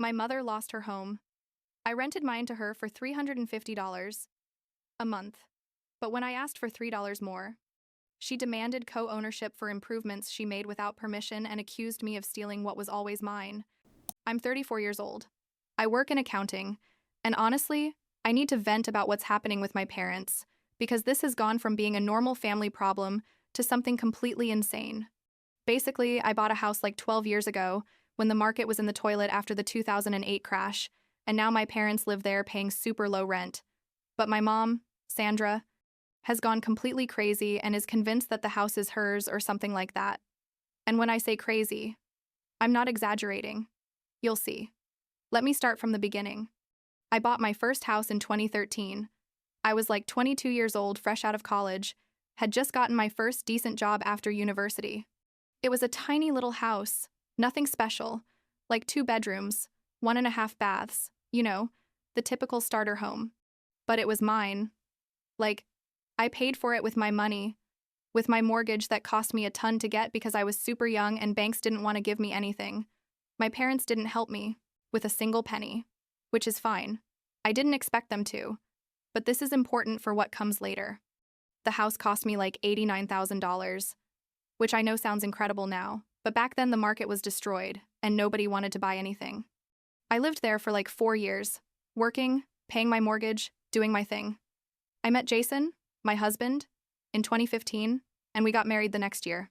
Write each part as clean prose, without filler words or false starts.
My mother lost her home. I rented mine to her for $350 a month. But when I asked for $3 more, she demanded co-ownership for improvements she made without permission and accused me of stealing what was always mine. I'm 34 years old. I work in accounting, and honestly, I need to vent about what's happening with my parents, because this has gone from being a normal family problem to something completely insane. Basically, I bought a house like 12 years ago when the market was in the toilet after the 2008 crash, and now my parents live there paying super low rent. But my mom, Sandra, has gone completely crazy and is convinced that the house is hers or something like that. And when I say crazy, I'm not exaggerating. You'll see. Let me start from the beginning. I bought my first house in 2013. I was like 22 years old, fresh out of college, had just gotten my first decent job after university. It was a tiny little house, nothing special, like 2 bedrooms, 1.5 baths, the typical starter home. But it was mine. Like, I paid for it with my money, with my mortgage that cost me a ton to get because I was super young and banks didn't want to give me anything. My parents didn't help me with a single penny, which is fine. I didn't expect them to, but this is important for what comes later. The house cost me like $89,000, which I know sounds incredible now, but back then the market was destroyed and nobody wanted to buy anything. I lived there for like 4 years, working, paying my mortgage, doing my thing. I met Jason, my husband, in 2015, and we got married the next year.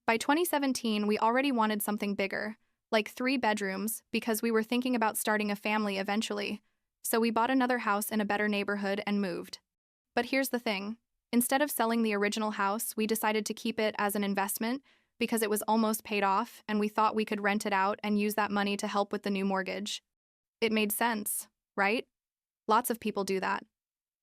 By 2017, we already wanted something bigger, like 3 bedrooms, because we were thinking about starting a family eventually, so we bought another house in a better neighborhood and moved. But here's the thing. Instead of selling the original house, we decided to keep it as an investment because it was almost paid off and we thought we could rent it out and use that money to help with the new mortgage. It made sense, right? Lots of people do that.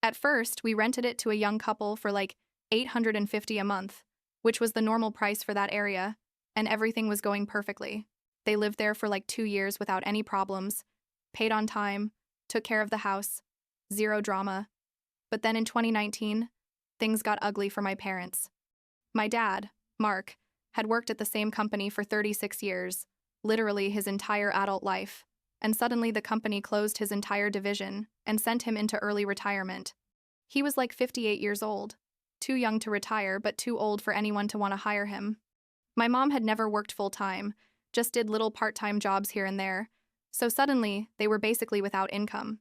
At first, we rented it to a young couple for like $850 a month, which was the normal price for that area, and everything was going perfectly. They lived there for like 2 years without any problems, paid on time, took care of the house, zero drama. But then in 2019, things got ugly for my parents. My dad, Mark, had worked at the same company for 36 years, literally his entire adult life, and suddenly the company closed his entire division and sent him into early retirement. He was like 58 years old, too young to retire but too old for anyone to want to hire him. My mom had never worked full-time, just did little part-time jobs here and there, so suddenly they were basically without income.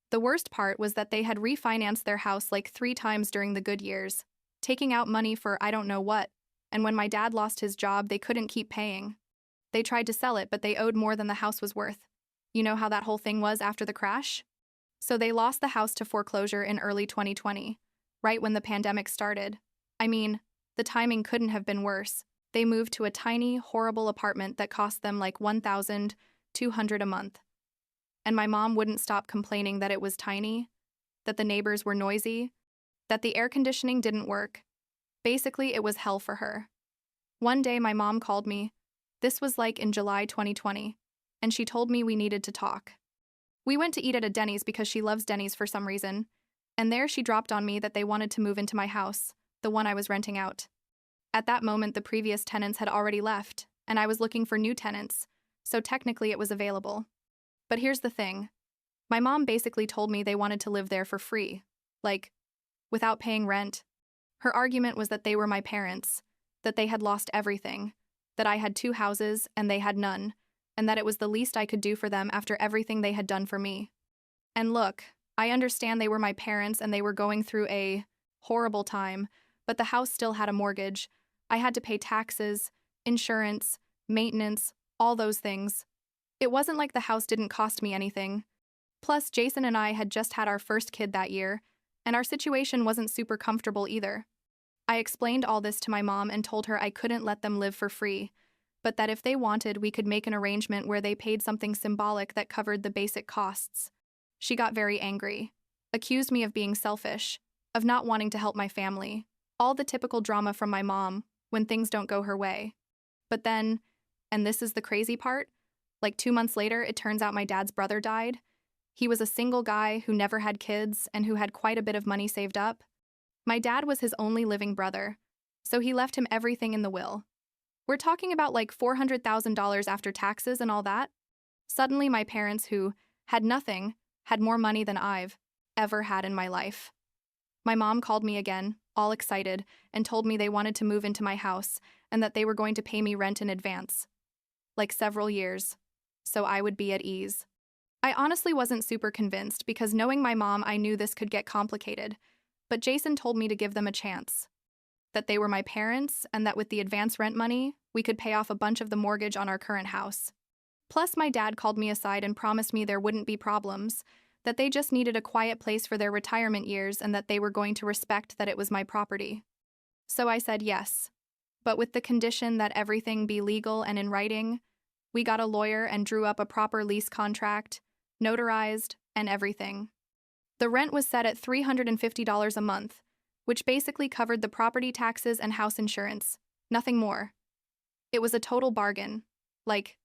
The worst part was that they had refinanced their house like 3 times during the good years, taking out money for I don't know what, and when my dad lost his job, they couldn't keep paying. They tried to sell it, but they owed more than the house was worth. You know how that whole thing was after the crash? So they lost the house to foreclosure in early 2020, right when the pandemic started. I mean, the timing couldn't have been worse. They moved to a tiny, horrible apartment that cost them like $1,200 a month. And my mom wouldn't stop complaining that it was tiny, that the neighbors were noisy, that the air conditioning didn't work. Basically, it was hell for her. One day my mom called me. This was like in July 2020, and she told me we needed to talk. We went to eat at a Denny's because she loves Denny's for some reason, and there she dropped on me that they wanted to move into my house, the one I was renting out. At that moment, the previous tenants had already left, and I was looking for new tenants, so technically it was available. But here's the thing. My mom basically told me they wanted to live there for free, like, without paying rent. Her argument was that they were my parents, that they had lost everything, that I had 2 houses and they had none, and that it was the least I could do for them after everything they had done for me. And look, I understand they were my parents and they were going through a horrible time, but the house still had a mortgage. I had to pay taxes, insurance, maintenance, all those things. It wasn't like the house didn't cost me anything. Plus, Jason and I had just had our first kid that year, and our situation wasn't super comfortable either. I explained all this to my mom and told her I couldn't let them live for free, but that if they wanted, we could make an arrangement where they paid something symbolic that covered the basic costs. She got very angry, accused me of being selfish, of not wanting to help my family, all the typical drama from my mom when things don't go her way. But then, and this is the crazy part, like 2 months later, it turns out my dad's brother died. He was a single guy who never had kids and who had quite a bit of money saved up. My dad was his only living brother, so he left him everything in the will. We're talking about like $400,000 after taxes and all that. Suddenly, my parents, who had nothing, had more money than I've ever had in my life. My mom called me again, all excited, and told me they wanted to move into my house and that they were going to pay me rent in advance, like several years, so I would be at ease. I honestly wasn't super convinced because knowing my mom, I knew this could get complicated, but Jason told me to give them a chance, that they were my parents and that with the advance rent money, we could pay off a bunch of the mortgage on our current house. Plus, my dad called me aside and promised me there wouldn't be problems, that they just needed a quiet place for their retirement years and that they were going to respect that it was my property. So I said yes, but with the condition that everything be legal and in writing. We got a lawyer and drew up a proper lease contract, notarized, and everything. The rent was set at $350 a month, which basically covered the property taxes and house insurance, nothing more. It was a total bargain. Like,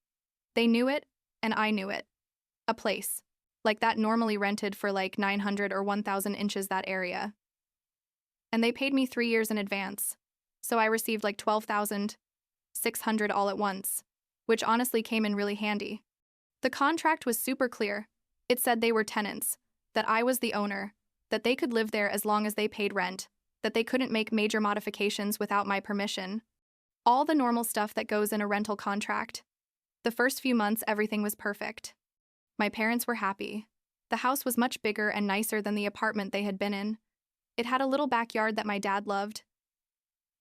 they knew it, and I knew it. A place, like that normally rented for like 900 or 1,000 inches that area. And they paid me 3 years in advance, so I received like 12,600 all at once, which honestly came in really handy. The contract was super clear. It said they were tenants, that I was the owner, that they could live there as long as they paid rent, that they couldn't make major modifications without my permission. All the normal stuff that goes in a rental contract. The first few months, everything was perfect. My parents were happy. The house was much bigger and nicer than the apartment they had been in. It had a little backyard that my dad loved.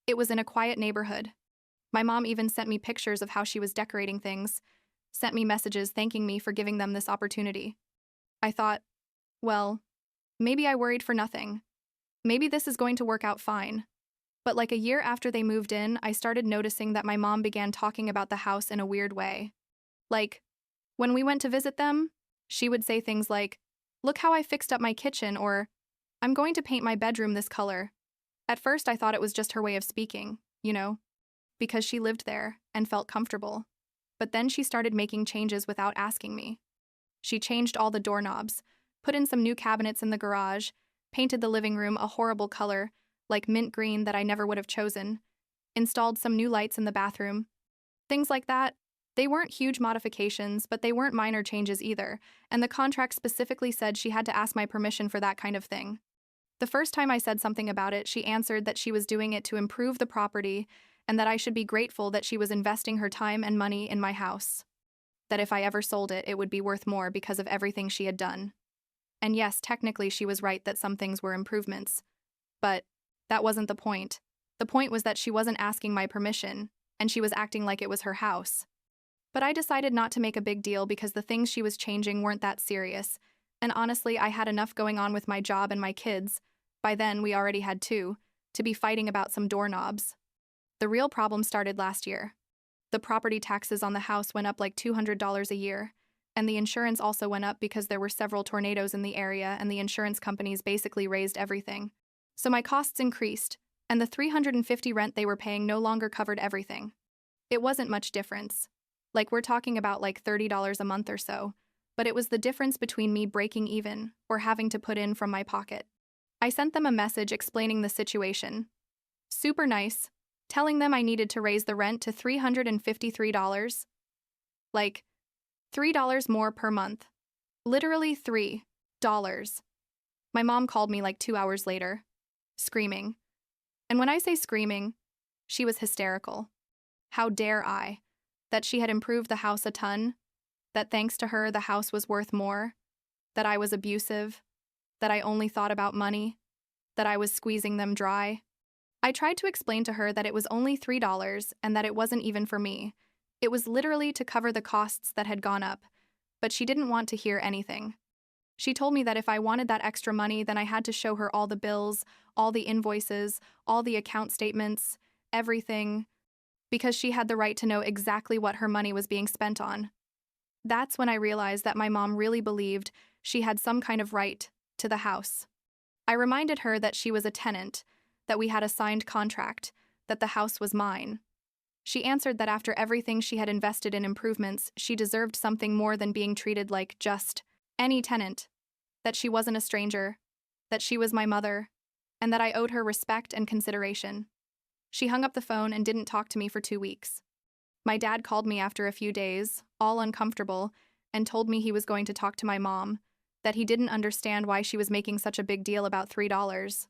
It was in a quiet neighborhood. My mom even sent me pictures of how she was decorating things, sent me messages thanking me for giving them this opportunity. I thought, well, maybe I worried for nothing. Maybe this is going to work out fine. But like a year after they moved in, I started noticing that my mom began talking about the house in a weird way. Like, when we went to visit them, she would say things like, "Look how I fixed up my kitchen," or, "I'm going to paint my bedroom this color." At first, I thought it was just her way of speaking, because she lived there and felt comfortable. But then she started making changes without asking me. She changed all the doorknobs, put in some new cabinets in the garage, painted the living room a horrible color, like mint green that I never would have chosen, installed some new lights in the bathroom. Things like that. They weren't huge modifications, but they weren't minor changes either, and the contract specifically said she had to ask my permission for that kind of thing. The first time I said something about it, she answered that she was doing it to improve the property and that I should be grateful that she was investing her time and money in my house. That if I ever sold it, it would be worth more because of everything she had done. And yes, technically she was right that some things were improvements. But that wasn't the point. The point was that she wasn't asking my permission, and she was acting like it was her house. But I decided not to make a big deal because the things she was changing weren't that serious, and honestly, I had enough going on with my job and my kids, by then we already had two, to be fighting about some doorknobs. The real problem started last year. The property taxes on the house went up like $200 a year, and the insurance also went up because there were several tornadoes in the area and the insurance companies basically raised everything. So my costs increased, and the $350 rent they were paying no longer covered everything. It wasn't much difference. Like we're talking about like $30 a month or so, but it was the difference between me breaking even or having to put in from my pocket. I sent them a message explaining the situation. Super nice, telling them I needed to raise the rent to $353. Like, $3 more per month. Literally $3. My mom called me like 2 hours later, screaming. And when I say screaming, she was hysterical. How dare I? That she had improved the house a ton, that thanks to her the house was worth more, that I was abusive, that I only thought about money, that I was squeezing them dry. I tried to explain to her that it was only $3 and that it wasn't even for me. It was literally to cover the costs that had gone up, but she didn't want to hear anything. She told me that if I wanted that extra money, then I had to show her all the bills, all the invoices, all the account statements, everything, because she had the right to know exactly what her money was being spent on. That's when I realized that my mom really believed she had some kind of right to the house. I reminded her that she was a tenant, that we had a signed contract, that the house was mine. She answered that after everything she had invested in improvements, she deserved something more than being treated like just any tenant, that she wasn't a stranger, that she was my mother, and that I owed her respect and consideration. She hung up the phone and didn't talk to me for 2 weeks. My dad called me after a few days, all uncomfortable, and told me he was going to talk to my mom, that he didn't understand why she was making such a big deal about $3.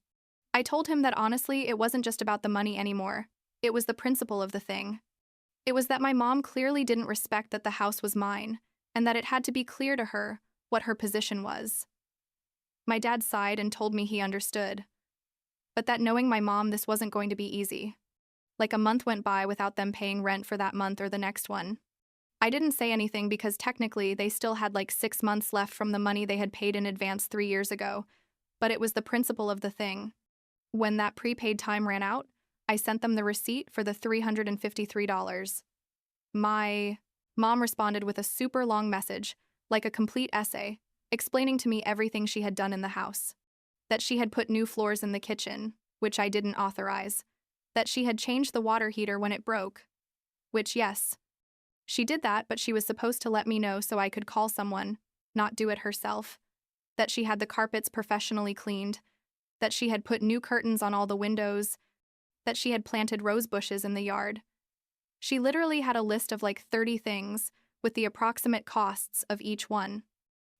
I told him that honestly, it wasn't just about the money anymore. It was the principle of the thing. It was that my mom clearly didn't respect that the house was mine, and that it had to be clear to her what her position was. My dad sighed and told me he understood, but that knowing my mom, this wasn't going to be easy. Like a month went by without them paying rent for that month or the next one. I didn't say anything because technically they still had like 6 months left from the money they had paid in advance 3 years ago, but it was the principle of the thing. When that prepaid time ran out, I sent them the receipt for the $353. My mom responded with a super long message, like a complete essay, explaining to me everything she had done in the house. That she had put new floors in the kitchen, which I didn't authorize. That she had changed the water heater when it broke, which, yes, she did that, but she was supposed to let me know so I could call someone, not do it herself. That she had the carpets professionally cleaned. That she had put new curtains on all the windows. That she had planted rose bushes in the yard. She literally had a list of like 30 things, with the approximate costs of each one.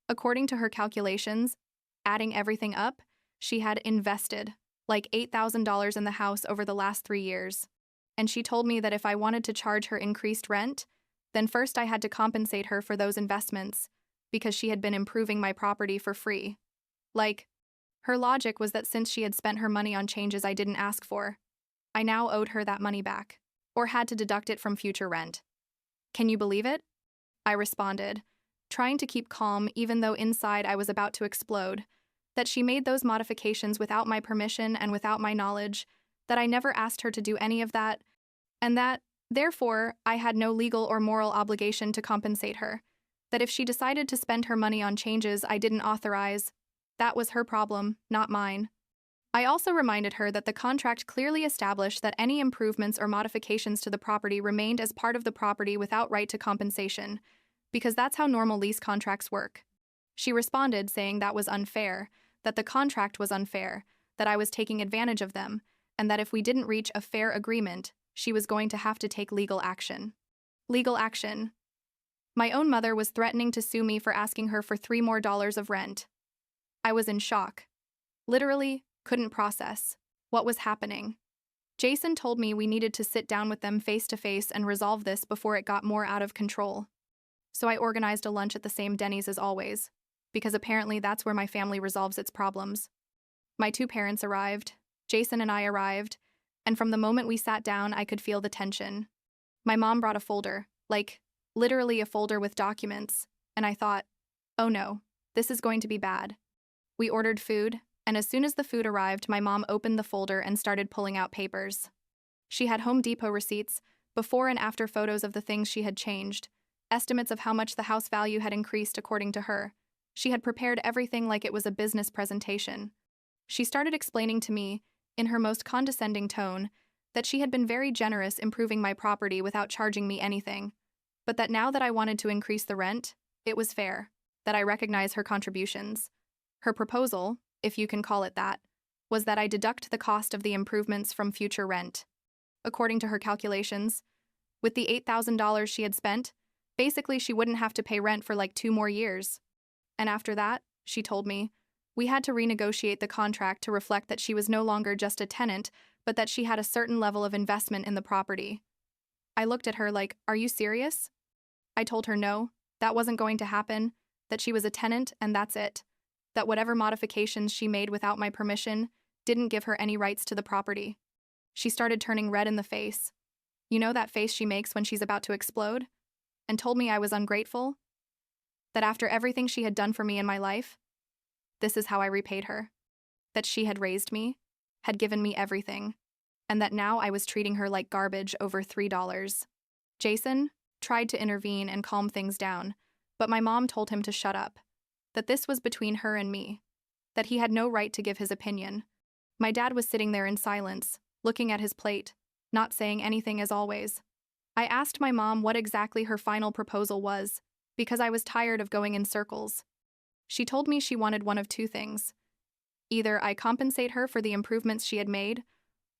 According to her calculations, adding everything up, she had invested like $8,000 in the house over the last 3 years. And she told me that if I wanted to charge her increased rent, then first I had to compensate her for those investments, because she had been improving my property for free. Like, her logic was that since she had spent her money on changes I didn't ask for, I now owed her that money back, or had to deduct it from future rent. Can you believe it? I responded, trying to keep calm even though inside I was about to explode, that she made those modifications without my permission and without my knowledge, that I never asked her to do any of that, and that, therefore, I had no legal or moral obligation to compensate her, that if she decided to spend her money on changes I didn't authorize, that was her problem, not mine. I also reminded her that the contract clearly established that any improvements or modifications to the property remained as part of the property without right to compensation, because that's how normal lease contracts work. She responded saying that was unfair, that the contract was unfair, that I was taking advantage of them, and that if we didn't reach a fair agreement, she was going to have to take legal action. Legal action. My own mother was threatening to sue me for asking her for $3 more of rent. I was in shock. Literally, couldn't process what was happening. Jason told me we needed to sit down with them face to face and resolve this before it got more out of control. So I organized a lunch at the same Denny's as always, because apparently that's where my family resolves its problems. My 2 parents arrived, Jason and I arrived, and from the moment we sat down, I could feel the tension. My mom brought a folder, like, literally a folder with documents, and I thought, oh no, this is going to be bad. We ordered food, and as soon as the food arrived, my mom opened the folder and started pulling out papers. She had Home Depot receipts, before and after photos of the things she had changed, estimates of how much the house value had increased according to her. She had prepared everything like it was a business presentation. She started explaining to me, in her most condescending tone, that she had been very generous improving my property without charging me anything, but that now that I wanted to increase the rent, it was fair, that I recognize her contributions. Her proposal, if you can call it that, was that I deduct the cost of the improvements from future rent. According to her calculations, with the $8,000 she had spent, basically she wouldn't have to pay rent for like 2 more years. And after that, she told me, we had to renegotiate the contract to reflect that she was no longer just a tenant, but that she had a certain level of investment in the property. I looked at her like, are you serious? I told her no, that wasn't going to happen, that she was a tenant and that's it, that whatever modifications she made without my permission didn't give her any rights to the property. She started turning red in the face. You know that face she makes when she's about to explode? And told me I was ungrateful? That after everything she had done for me in my life, this is how I repaid her. That she had raised me, had given me everything, and that now I was treating her like garbage over $3. Jason tried to intervene and calm things down, but my mom told him to shut up, that this was between her and me, that he had no right to give his opinion. My dad was sitting there in silence, looking at his plate, not saying anything as always. I asked my mom what exactly her final proposal was, because I was tired of going in circles. She told me she wanted one of 2 things. Either I compensate her for the improvements she had made,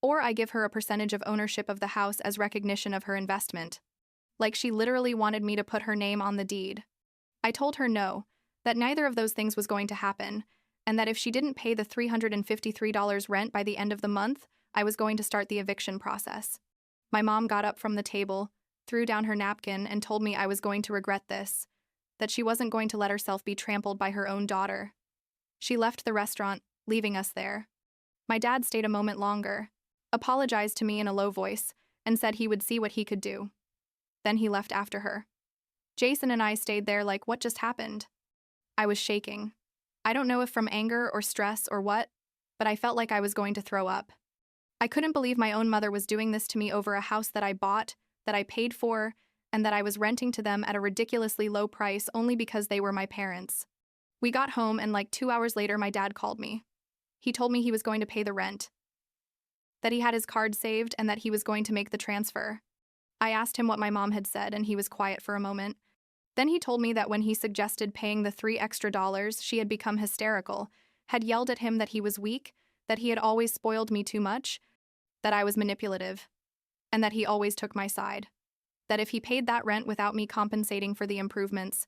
or I give her a percentage of ownership of the house as recognition of her investment. Like she literally wanted me to put her name on the deed. I told her no, that neither of those things was going to happen, and that if she didn't pay the $353 rent by the end of the month, I was going to start the eviction process. My mom got up from the table, threw down her napkin, and told me I was going to regret this, that she wasn't going to let herself be trampled by her own daughter. She left the restaurant, leaving us there. My dad stayed a moment longer, apologized to me in a low voice, and said he would see what he could do. Then he left after her. Jason and I stayed there like, what just happened? I was shaking. I don't know if from anger or stress or what, but I felt like I was going to throw up. I couldn't believe my own mother was doing this to me over a house that I bought, that I paid for, and that I was renting to them at a ridiculously low price only because they were my parents. We got home, and like 2 hours later, my dad called me. He told me he was going to pay the rent, that he had his card saved, and that he was going to make the transfer. I asked him what my mom had said, and he was quiet for a moment. Then he told me that when he suggested paying the $3 extra, she had become hysterical, had yelled at him that he was weak, that he had always spoiled me too much, that I was manipulative, and that he always took my side. That if he paid that rent without me compensating for the improvements,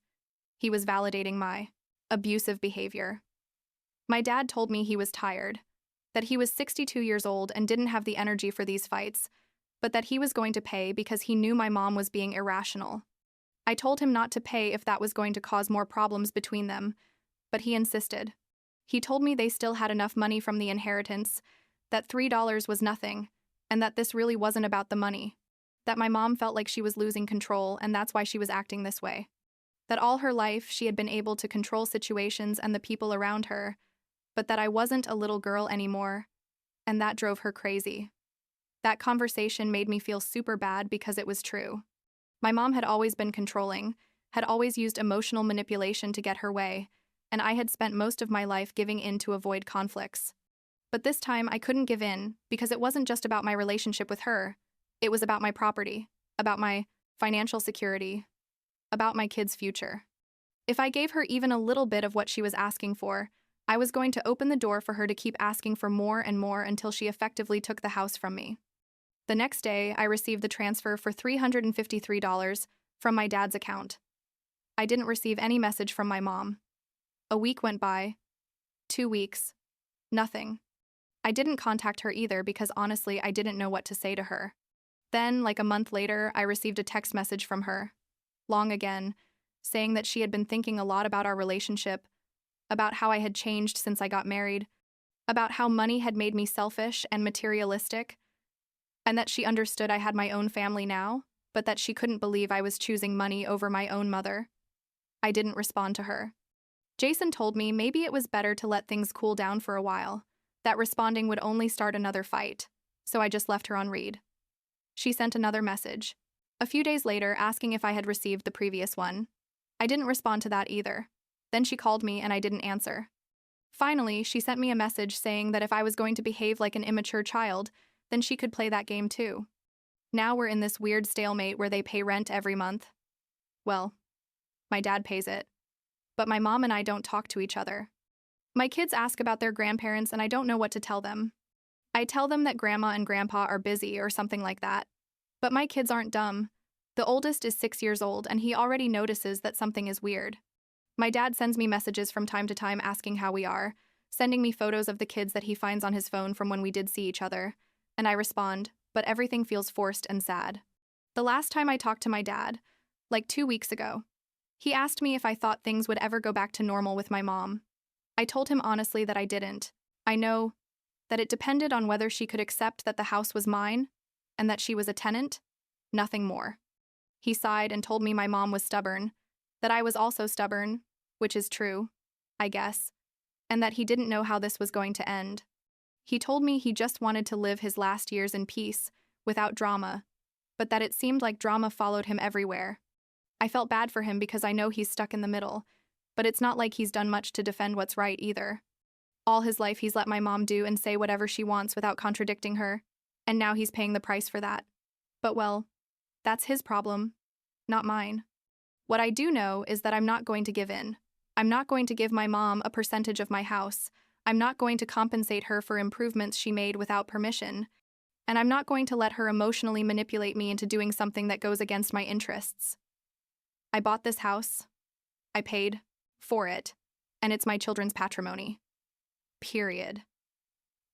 he was validating my abusive behavior. My dad told me he was tired, that he was 62 years old and didn't have the energy for these fights, but that he was going to pay because he knew my mom was being irrational. I told him not to pay if that was going to cause more problems between them, but he insisted. He told me they still had enough money from the inheritance, that $3 was nothing, and that this really wasn't about the money, that my mom felt like she was losing control and that's why she was acting this way. That all her life she had been able to control situations and the people around her, but that I wasn't a little girl anymore, and that drove her crazy. That conversation made me feel super bad because it was true. My mom had always been controlling, had always used emotional manipulation to get her way, and I had spent most of my life giving in to avoid conflicts. But this time I couldn't give in because it wasn't just about my relationship with her. It was about my property, about my financial security, about my kids' future. If I gave her even a little bit of what she was asking for, I was going to open the door for her to keep asking for more and more until she effectively took the house from me. The next day, I received the transfer for $353 from my dad's account. I didn't receive any message from my mom. A week went by. 2 weeks. Nothing. I didn't contact her either because honestly, I didn't know what to say to her. Then, like a month later, I received a text message from her, long again, saying that she had been thinking a lot about our relationship, about how I had changed since I got married, about how money had made me selfish and materialistic, and that she understood I had my own family now, but that she couldn't believe I was choosing money over my own mother. I didn't respond to her. Jason told me maybe it was better to let things cool down for a while, that responding would only start another fight, so I just left her on read. She sent another message, a few days later, asking if I had received the previous one. I didn't respond to that either. Then she called me and I didn't answer. Finally, she sent me a message saying that if I was going to behave like an immature child, then she could play that game too. Now we're in this weird stalemate where they pay rent every month. Well, my dad pays it. But my mom and I don't talk to each other. My kids ask about their grandparents and I don't know what to tell them. I tell them that grandma and grandpa are busy or something like that. But my kids aren't dumb. The oldest is 6 years old and he already notices that something is weird. My dad sends me messages from time to time asking how we are, sending me photos of the kids that he finds on his phone from when we did see each other. And I respond, but everything feels forced and sad. The last time I talked to my dad, like 2 weeks ago, he asked me if I thought things would ever go back to normal with my mom. I told him honestly that I didn't. I know that it depended on whether she could accept that the house was mine and that she was a tenant, nothing more. He sighed and told me my mom was stubborn, that I was also stubborn, which is true, I guess, and that he didn't know how this was going to end. He told me he just wanted to live his last years in peace, without drama, but that it seemed like drama followed him everywhere. I felt bad for him because I know he's stuck in the middle, but it's not like he's done much to defend what's right either. All his life he's let my mom do and say whatever she wants without contradicting her, and now he's paying the price for that. But well, that's his problem, not mine. What I do know is that I'm not going to give in. I'm not going to give my mom a percentage of my house. I'm not going to compensate her for improvements she made without permission. And I'm not going to let her emotionally manipulate me into doing something that goes against my interests. I bought this house. I paid for it, and it's my children's patrimony. Period.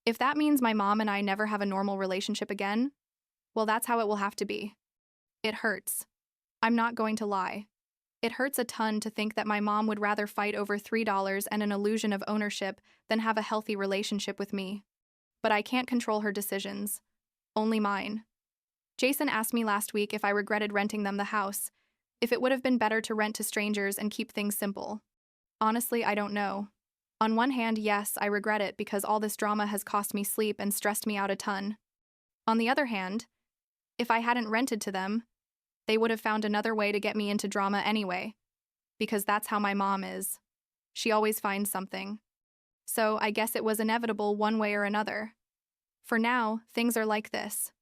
If that means my mom and I never have a normal relationship again, well, that's how it will have to be. It hurts. I'm not going to lie. It hurts a ton to think that my mom would rather fight over $3 and an illusion of ownership than have a healthy relationship with me. But I can't control her decisions. Only mine. Jason asked me last week if I regretted renting them the house, if it would have been better to rent to strangers and keep things simple. Honestly, I don't know. On one hand, yes, I regret it because all this drama has cost me sleep and stressed me out a ton. On the other hand, if I hadn't rented to them, they would have found another way to get me into drama anyway, because that's how my mom is. She always finds something. So I guess it was inevitable one way or another. For now, things are like this.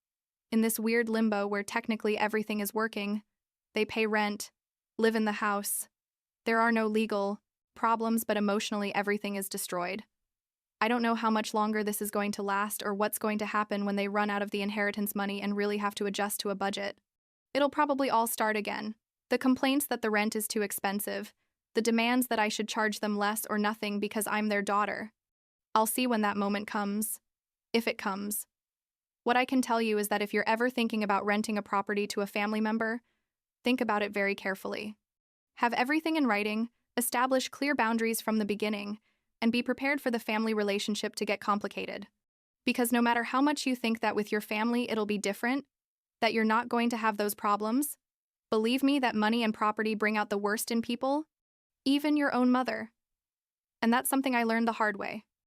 In this weird limbo where technically everything is working, they pay rent, live in the house. There are no legal problems, but emotionally everything is destroyed. I don't know how much longer this is going to last or what's going to happen when they run out of the inheritance money and really have to adjust to a budget. It'll probably all start again. The complaints that the rent is too expensive, the demands that I should charge them less or nothing because I'm their daughter. I'll see when that moment comes. If it comes. What I can tell you is that if you're ever thinking about renting a property to a family member, think about it very carefully. Have everything in writing, establish clear boundaries from the beginning, and be prepared for the family relationship to get complicated. Because no matter how much you think that with your family it'll be different, that you're not going to have those problems, believe me that money and property bring out the worst in people, even your own mother. And that's something I learned the hard way.